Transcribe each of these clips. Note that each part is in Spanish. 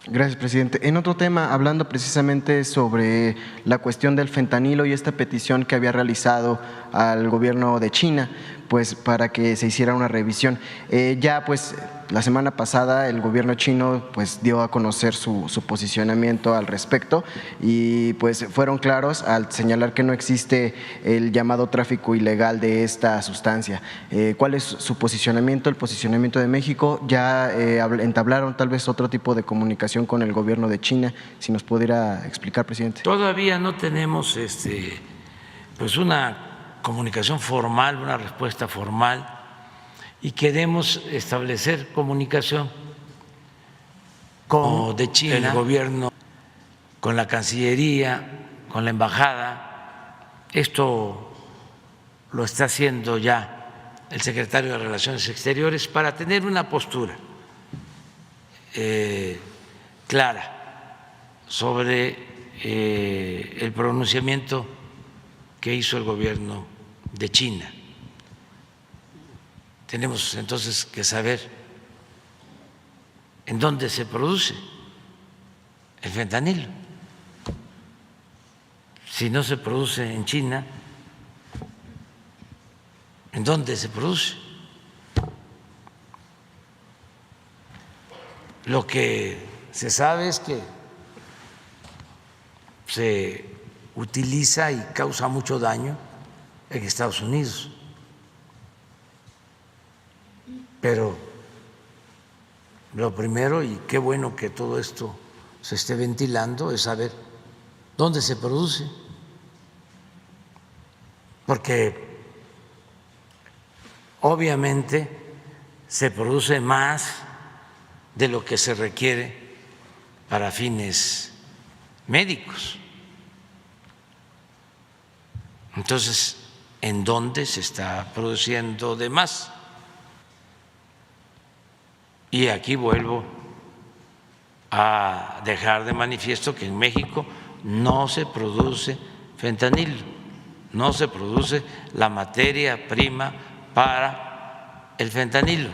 Gracias, presidente. En otro tema, hablando precisamente sobre la cuestión del fentanilo y esta petición que había realizado al gobierno de China, pues para que se hiciera una revisión. Ya pues la semana pasada el gobierno chino pues dio a conocer su posicionamiento al respecto y pues fueron claros al señalar que no existe el llamado tráfico ilegal de esta sustancia. ¿Cuál es su posicionamiento, el posicionamiento de México? ¿Ya entablaron tal vez otro tipo de comunicación con el gobierno de China? Si nos pudiera explicar, presidente. Todavía no tenemos pues una comunicación formal, una respuesta formal, y queremos establecer comunicación con de China, el gobierno, con la Cancillería, con la embajada. Esto lo está haciendo ya el secretario de Relaciones Exteriores para tener una postura clara sobre el pronunciamiento que hizo el gobierno de China. Tenemos entonces que saber en dónde se produce el fentanilo. Si no se produce en China, ¿en dónde se produce? Lo que se sabe es que se utiliza y causa mucho daño en Estados Unidos, pero lo primero, y qué bueno que todo esto se esté ventilando, es saber dónde se produce, porque obviamente se produce más de lo que se requiere para fines médicos. Entonces, ¿en dónde se está produciendo de más? Y aquí vuelvo a dejar de manifiesto que en México no se produce fentanilo, no se produce la materia prima para el fentanilo.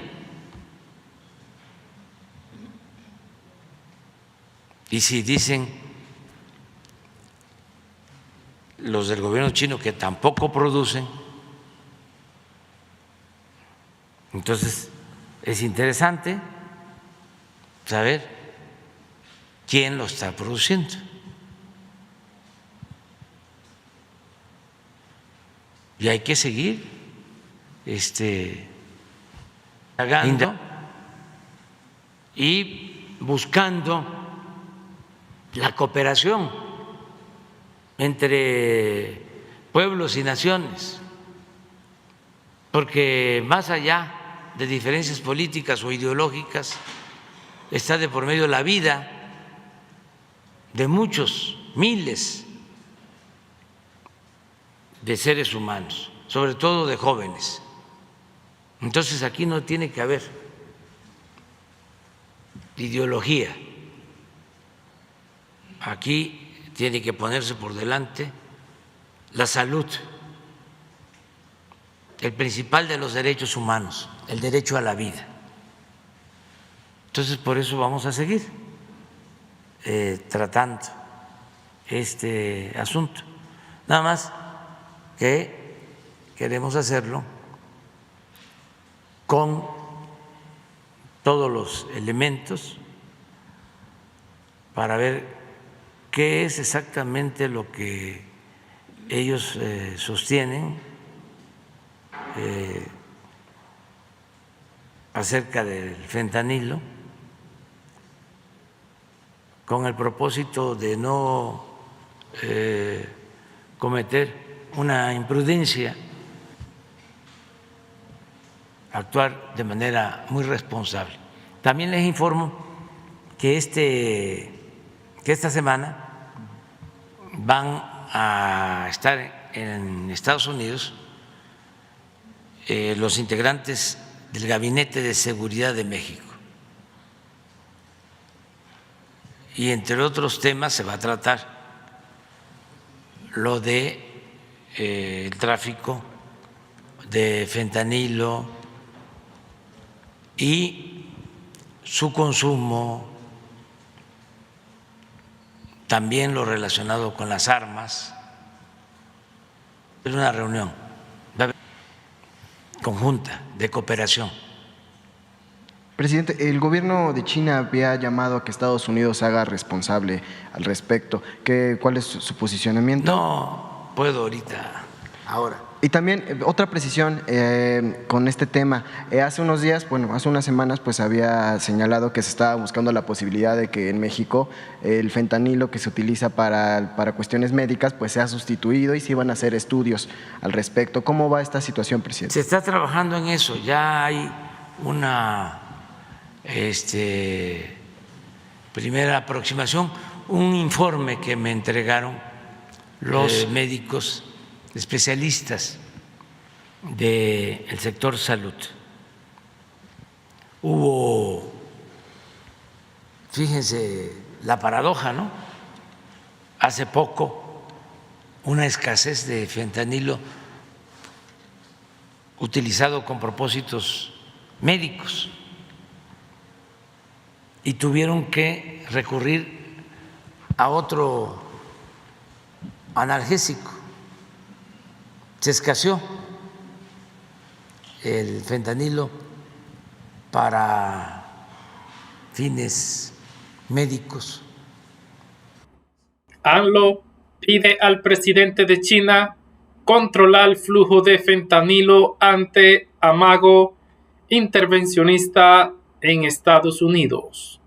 Y si dicen los del gobierno chino que tampoco producen, entonces es interesante saber quién lo está produciendo. Y hay que seguir indagando y buscando la cooperación entre pueblos y naciones, porque más allá de diferencias políticas o ideológicas está de por medio la vida de muchos, miles de seres humanos, sobre todo de jóvenes. Entonces aquí no tiene que haber ideología, aquí tiene que ponerse por delante la salud, el principal de los derechos humanos, el derecho a la vida. Entonces, por eso vamos a seguir tratando este asunto. Nada más que queremos hacerlo con todos los elementos para ver qué es exactamente lo que ellos sostienen acerca del fentanilo, con el propósito de no cometer una imprudencia, actuar de manera muy responsable. También les informo que esta semana van a estar en Estados Unidos los integrantes del Gabinete de Seguridad de México. Y entre otros temas se va a tratar lo de el tráfico de fentanilo y su consumo también lo relacionado con las armas. Es una reunión conjunta de cooperación. Presidente, el gobierno de China había llamado a que Estados Unidos se haga responsable al respecto. ¿Cuál es su posicionamiento? No puedo ahorita, ahora. Y también otra precisión con este tema. Hace unos días, bueno, hace unas semanas, pues había señalado que se estaba buscando la posibilidad de que en México el fentanilo que se utiliza para cuestiones médicas, pues sea sustituido y se iban a hacer estudios al respecto. ¿Cómo va esta situación, presidente? Se está trabajando en eso. Ya hay una primera aproximación, un informe que me entregaron los médicos especialistas del sector salud. Hubo, fíjense la paradoja, ¿no? Hace poco una escasez de fentanilo utilizado con propósitos médicos y tuvieron que recurrir a otro analgésico. Se escaseó el fentanilo para fines médicos. AMLO pide al presidente de China controlar el flujo de fentanilo ante amago intervencionista en Estados Unidos.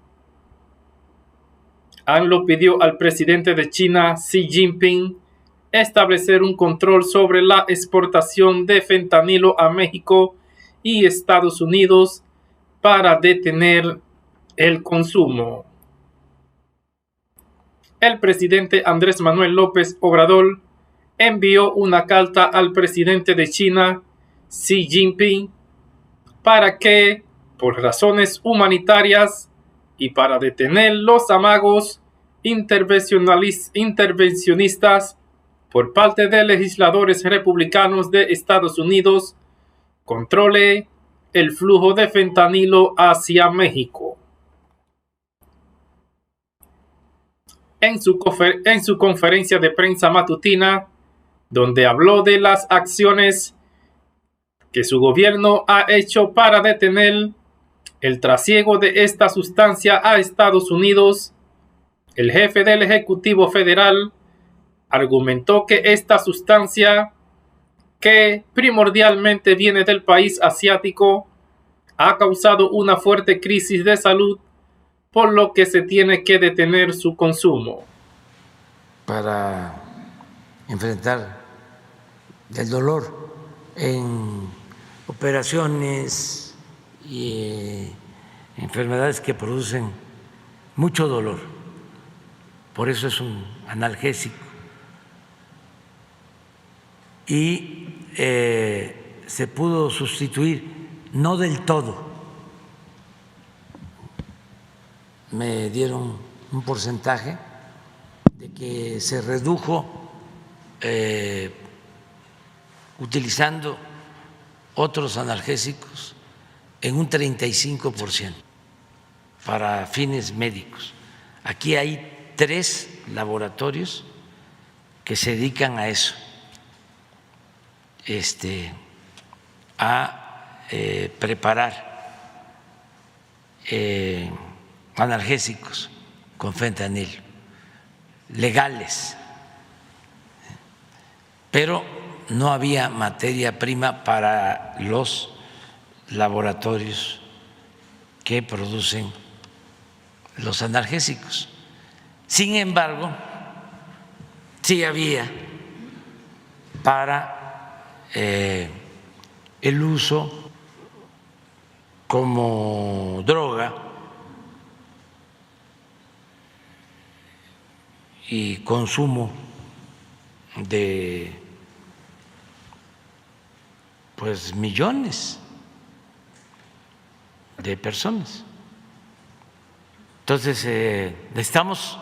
AMLO pidió al presidente de China, Xi Jinping, establecer un control sobre la exportación de fentanilo a México y Estados Unidos para detener el consumo. El presidente Andrés Manuel López Obrador envió una carta al presidente de China, Xi Jinping, para que, por razones humanitarias y para detener los amagos intervencionistas por parte de legisladores republicanos de Estados Unidos, controle el flujo de fentanilo hacia México. En su conferencia de prensa matutina, donde habló de las acciones que su gobierno ha hecho para detener el trasiego de esta sustancia a Estados Unidos, el jefe del Ejecutivo Federal argumentó que esta sustancia, que primordialmente viene del país asiático, ha causado una fuerte crisis de salud, por lo que se tiene que detener su consumo. Para enfrentar el dolor en operaciones y enfermedades que producen mucho dolor. Por eso es un analgésico. Y se pudo sustituir, no del todo. Me dieron un porcentaje de que se redujo utilizando otros analgésicos en un 35% para fines médicos. Aquí hay 3 laboratorios que se dedican a eso, a preparar analgésicos con fentanilo, legales, pero no había materia prima para los laboratorios que producen los analgésicos. Sin embargo, sí había para el uso como droga y consumo de millones de personas. Entonces, estamos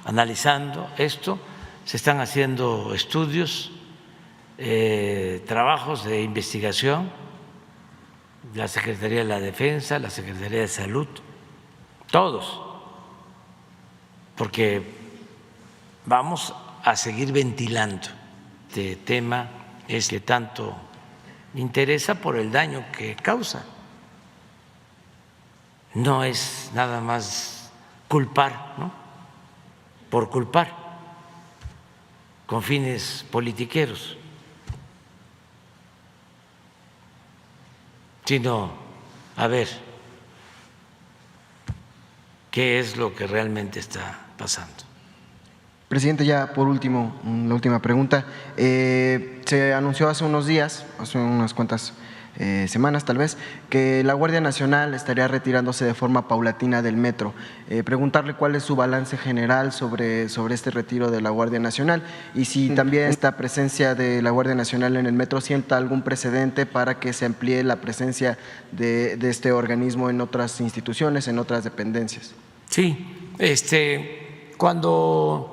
analizando esto, se están haciendo estudios, trabajos de investigación, la Secretaría de la Defensa, la Secretaría de Salud, todos, porque vamos a seguir ventilando este tema que tanto interesa por el daño que causa. No es nada más culpar, ¿no? Por culpar, con fines politiqueros, sino a ver qué es lo que realmente está pasando. Presidente, ya por último, la última pregunta. Se anunció hace unos días, hace unas cuantas semanas tal vez, que la Guardia Nacional estaría retirándose de forma paulatina del metro. Preguntarle cuál es su balance general sobre este retiro de la Guardia Nacional y si también esta presencia de la Guardia Nacional en el metro sienta algún precedente para que se amplíe la presencia de este organismo en otras instituciones, en otras dependencias. Sí, cuando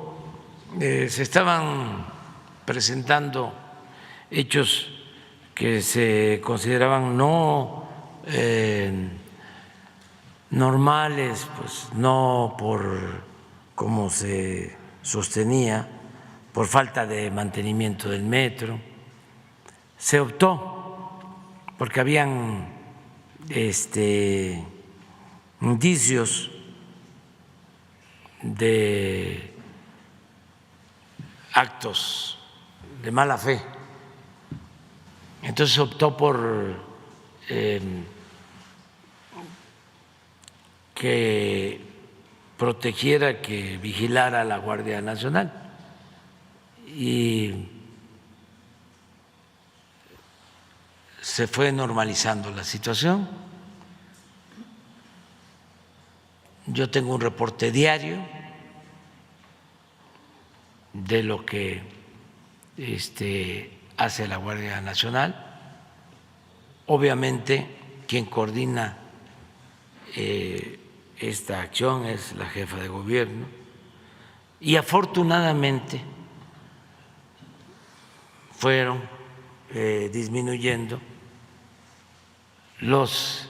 se estaban presentando hechos que se consideraban no normales, pues no por como se sostenía, por falta de mantenimiento del metro, se optó porque habían indicios de actos de mala fe. Entonces optó por que protegiera, que vigilara la Guardia Nacional. Y se fue normalizando la situación. Yo tengo un reporte diario de lo que hace la Guardia Nacional. Obviamente quien coordina esta acción es la jefa de gobierno y afortunadamente fueron disminuyendo los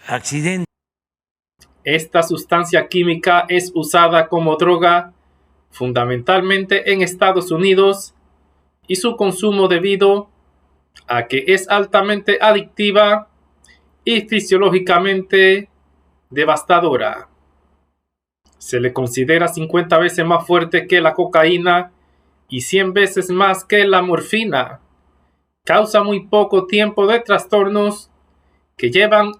accidentes. Esta sustancia química es usada como droga fundamentalmente en Estados Unidos y su consumo debido a que es altamente adictiva y fisiológicamente devastadora. Se le considera 50 veces más fuerte que la cocaína y 100 veces más que la morfina. Causa muy poco tiempo de trastornos que llevan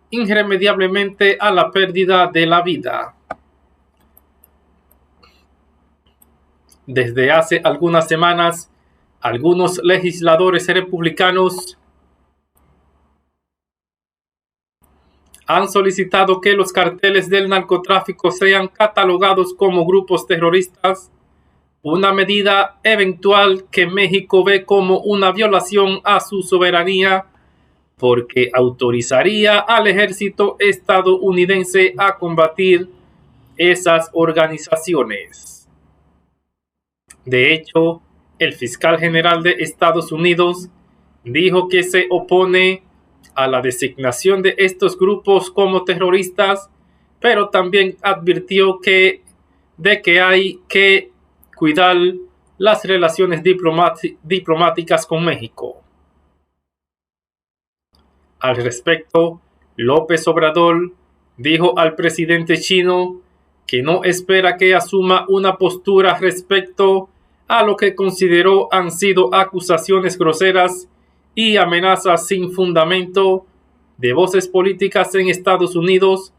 irremediablemente a la pérdida de la vida. Desde hace algunas semanas, algunos legisladores republicanos han solicitado que los carteles del narcotráfico sean catalogados como grupos terroristas, una medida eventual que México ve como una violación a su soberanía porque autorizaría al ejército estadounidense a combatir esas organizaciones. De hecho, el fiscal general de Estados Unidos dijo que se opone a la designación de estos grupos como terroristas, pero también advirtió de que hay que cuidar las relaciones diplomáticas con México. Al respecto, López Obrador dijo al presidente chino que no espera que asuma una postura respecto a lo que consideró han sido acusaciones groseras y amenazas sin fundamento de voces políticas en Estados Unidos,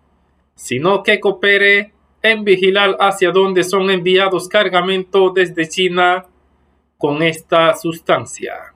sino que coopere en vigilar hacia dónde son enviados cargamentos desde China con esta sustancia.